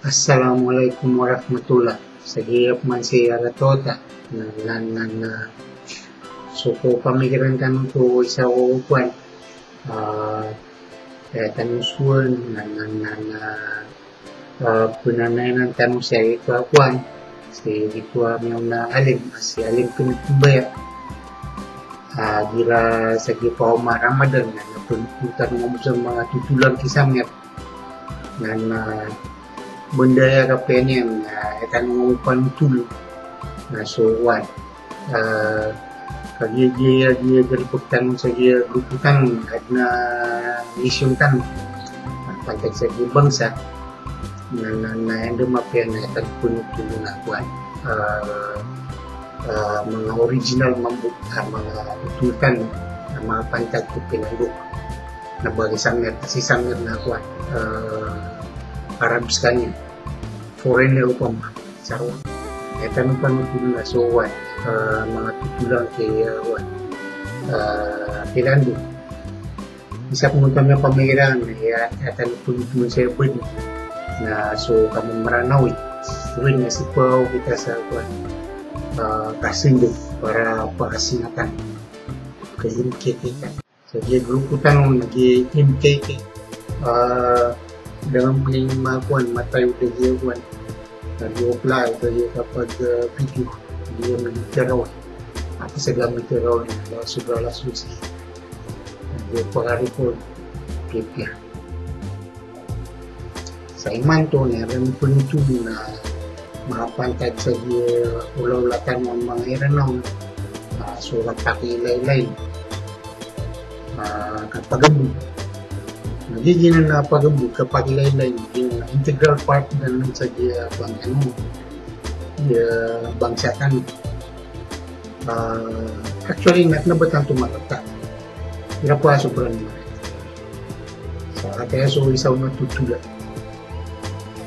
Assalamualaikum warahmatullah. Sagip man si Aratota na suko pamikiran kan to isa ko kwan. Kaya tanong suwan punanay ng tanong siya ito kwan. Si ito yung na alim, si alim pinagkumbaya. Gira sa gipa Ramadan na napuntutan mo sa mga tutulang kisamir na benda ya kapenyan akan mengupan tulu na so wan kagi dia gerputan saja gruputan adna misyuntan pantai segi bangsa na endo mapian akan punya tulu na wan mga original mambuka mga tututan na mga pantai kupinanduk na bagi sangir na wan Arabs kanya foreigner upang sarwa tanong panutulong na so wan mga tutulang kay wan Pilando isa pumunta nga pamiran tanong panutulong sa ibon na so kamong maranawi tuwin nga sipaw kita sa wan kasindo para pakasingatan kay MKK so dia grupo tanong nag-MKK dengan mengikuti mata udah dia kuan dan dia apply dia dapat video dia menceritakan apa segala menceritakan segala solusi dia pengaruh pun dia saya mantu ni ada penunjuk na mapantai saja ulau-ulatan mengiran nong surat pakai lain-lain kapagabu nagiging na pagbuka kapag lain-lain yung integral part na lang sa bangsa kan actually nabatan tumalata ira pa sobrang sa kaya so isaw na tutula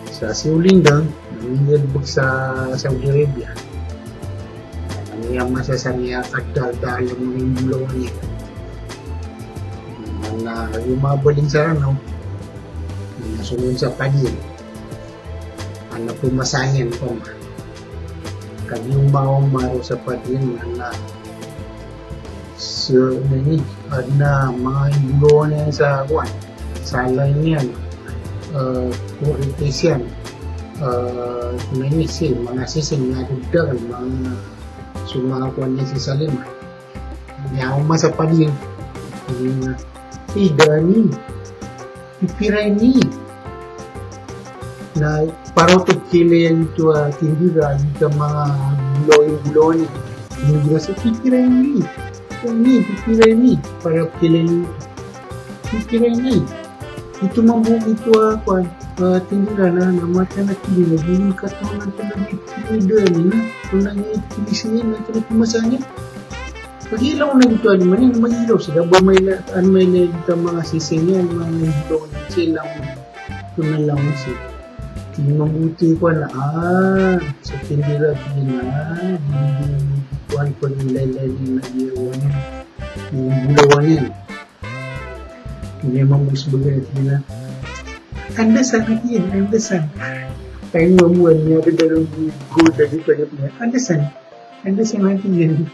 sa siulindang nangyayabag sa Saudi Arabia nangyayama sa niya kagdal-dal yung mga bulawan niya na yung mga baling saranaw nasunod sa pagin na pumasanyan po kag yung mga umaro sa pagin na so na mga ibulo na sa kuwan sa line yan puritis yan mga sising na dugdagan mga kuwan niya si Salima niya uma sa pagin Dani pipirai ni na para pagkili yan ito tindigan sa mga bulo ni hindi sa pipirai ni para pagkili pipirai ni ito mambuong ito tindigan na mata na kili na hindi katawan na pipirai ni kung nangyay na ito na pumasanya pag-ilaw na dito naman yun, mag-ilaw sila. May na dito mga sisingyan, mga nahilo na silang tunalang siya. Mabuti ko na, sa tindira din na, hindi kuhan ko ng laylay na iyawan yun. Yung bulawan yun. Hindi mamusbagan nila. Andasan na yun, andasan. Kaya mamuan niya, dalawang gold na dito niya. Andasan natin yun.